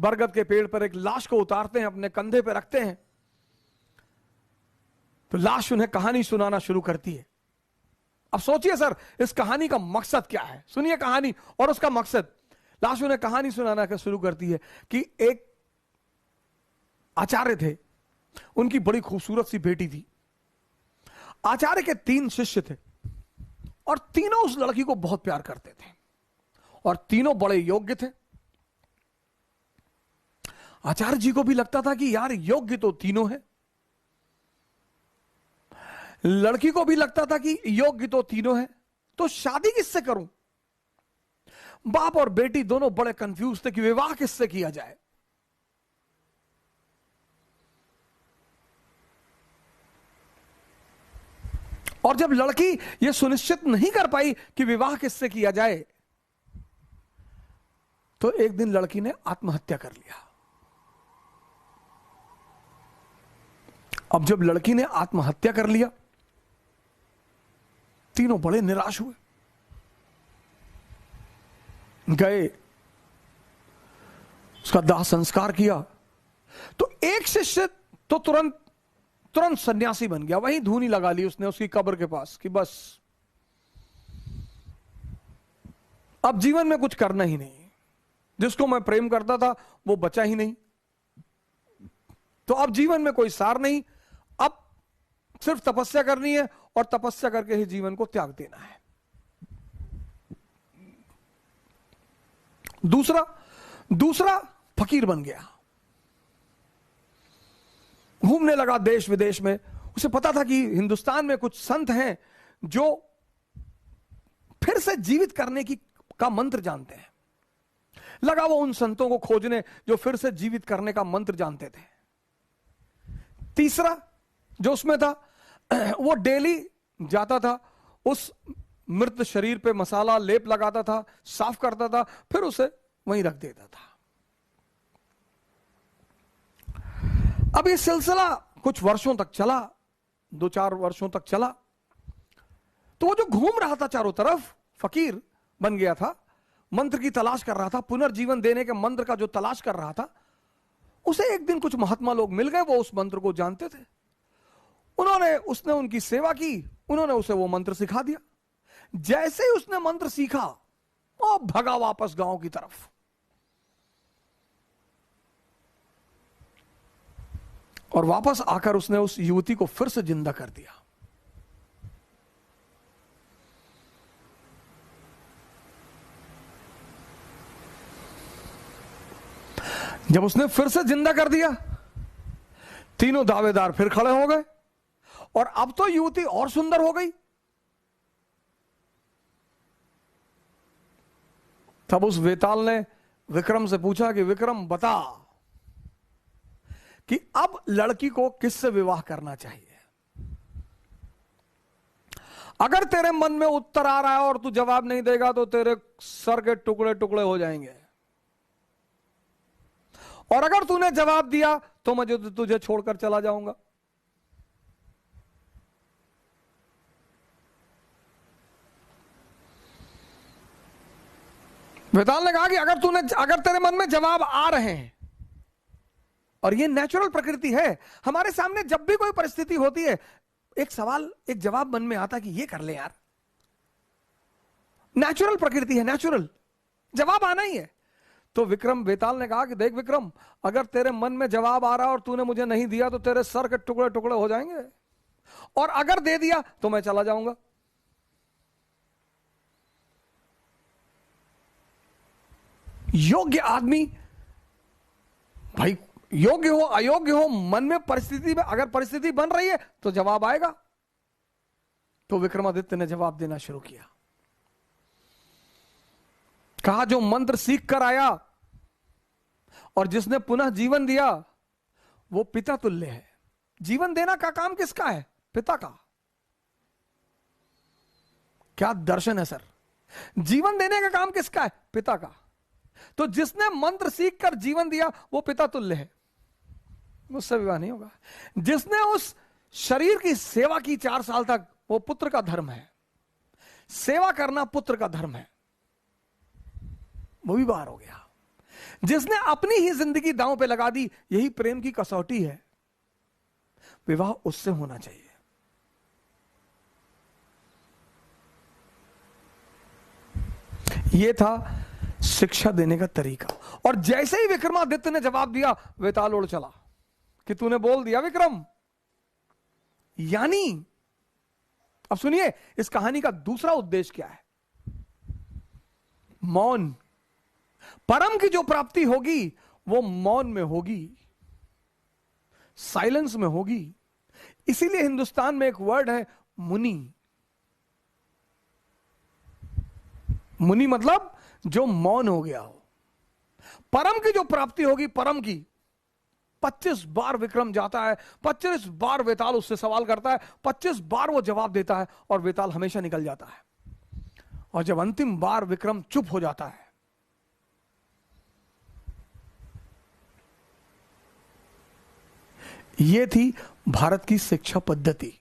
बरगद के पेड़ पर एक लाश को उतारते हैं, अपने कंधे पर रखते हैं, तो लाश उन्हें कहानी सुनाना शुरू करती है। अब सोचिए सर, इस कहानी का मकसद क्या है? सुनिए कहानी और उसका मकसद। लाश उन्हें कहानी सुनाना शुरू करती है कि एक आचार्य थे, उनकी बड़ी खूबसूरत सी बेटी थी। आचार्य के 3 शिष्य थे और तीनों उस लड़की को बहुत प्यार करते थे और तीनों बड़े योग्य थे। आचार्य जी को भी लगता था कि यार योग्य तो तीनों हैं, लड़की को भी लगता था कि योग्य तो तीनों हैं, तो शादी किससे करूं? बाप और बेटी दोनों बड़े कंफ्यूज थे कि विवाह किससे किया जाए। और जब लड़की यह सुनिश्चित नहीं कर पाई कि विवाह किससे किया जाए, तो एक दिन लड़की ने आत्महत्या कर लिया। अब जब लड़की ने आत्महत्या कर लिया, तीनों बड़े निराश हुए, गए, उसका दाह संस्कार किया। तो एक शिष्य तो तुरंत सन्यासी बन गया, वहीं धूनी लगा ली उसने उसकी कब्र के पास कि बस अब जीवन में कुछ करना ही नहीं, जिसको मैं प्रेम करता था वो बचा ही नहीं, तो अब जीवन में कोई सार नहीं, अब सिर्फ तपस्या करनी है और तपस्या करके ही जीवन को त्याग देना है। दूसरा फकीर बन गया, घूमने लगा देश विदेश में। उसे पता था कि हिंदुस्तान में कुछ संत हैं जो फिर से जीवित करने का मंत्र जानते हैं। लगा वो उन संतों को खोजने जो फिर से जीवित करने का मंत्र जानते थे। तीसरा जो उसमें था, वो डेली जाता था, उस मृत शरीर पे मसाला लेप लगाता था, साफ करता था, फिर उसे वहीं रख देता था। अब ये सिलसिला कुछ वर्षों तक चला, 2-4 वर्षों तक चला। तो वो जो घूम रहा था चारों तरफ, फकीर बन गया था, मंत्र की तलाश कर रहा था, पुनर्जीवन देने के मंत्र का जो तलाश कर रहा था, उसे एक दिन कुछ महात्मा लोग मिल गए, वो उस मंत्र को जानते थे। उसने उनकी सेवा की, उन्होंने उसे वो मंत्र सिखा दिया। जैसे ही उसने मंत्र सीखा, वो भगा वापस गांव की तरफ। और वापस आकर उसने उस युवती को फिर से जिंदा कर दिया। जब उसने फिर से जिंदा कर दिया, तीनों दावेदार फिर खड़े हो गए और अब तो युवती और सुंदर हो गई। तब उस वेताल ने विक्रम से पूछा कि विक्रम बता कि अब लड़की को किससे विवाह करना चाहिए। अगर तेरे मन में उत्तर आ रहा है और तू जवाब नहीं देगा तो तेरे सर के टुकड़े टुकड़े हो जाएंगे, और अगर तूने जवाब दिया तो मैं तुझे छोड़कर चला जाऊंगा। वेताल ने कहा कि अगर तेरे मन में जवाब आ रहे हैं, और ये नेचुरल प्रकृति है, हमारे सामने जब भी कोई परिस्थिति होती है, एक जवाब मन में आता कि ये कर ले यार, नेचुरल प्रकृति है, नेचुरल जवाब आना ही है। तो वेताल ने कहा कि देख विक्रम, अगर तेरे मन में जवाब आ रहा और तूने मुझे नहीं दिया तो तेरे सर के टुकड़े टुकड़े हो जाएंगे, और अगर दे दिया तो मैं चला जाऊंगा। योग्य आदमी, भाई योग्य हो अयोग्य हो, मन में परिस्थिति में अगर परिस्थिति बन रही है तो जवाब आएगा। तो विक्रमादित्य ने जवाब देना शुरू किया। कहा जो मंत्र सीख कर आया और जिसने पुनः जीवन दिया वो पिता तुल्य है। जीवन देना का काम किसका है? पिता का। क्या दर्शन है सर! जीवन देने का काम किसका है? पिता का। तो जिसने मंत्र सीख कर जीवन दिया वो पिता तुल्य है, उससे विवाह नहीं होगा। जिसने उस शरीर की सेवा की 4 साल तक, वो पुत्र का धर्म है। सेवा करना पुत्र का धर्म है, वो भी बाहर हो गया। जिसने अपनी ही जिंदगी दांव पे लगा दी, यही प्रेम की कसौटी है। विवाह उससे होना चाहिए। यह था शिक्षा देने का तरीका। और जैसे ही विक्रमादित्य ने जवाब दिया, वेताल उड़ चला कि तूने बोल दिया विक्रम। यानी अब सुनिए, इस कहानी का दूसरा उद्देश्य क्या है। मौन। परम की जो प्राप्ति होगी वो मौन में होगी, साइलेंस में होगी। इसीलिए हिंदुस्तान में एक वर्ड है मुनि। मुनि मतलब जो मौन हो गया हो। परम की जो प्राप्ति होगी, परम की, 25 बार विक्रम जाता है, 25 बार वेताल उससे सवाल करता है, 25 बार वो जवाब देता है और वेताल हमेशा निकल जाता है। और जब अंतिम बार विक्रम चुप हो जाता है, यह थी भारत की शिक्षा पद्धति।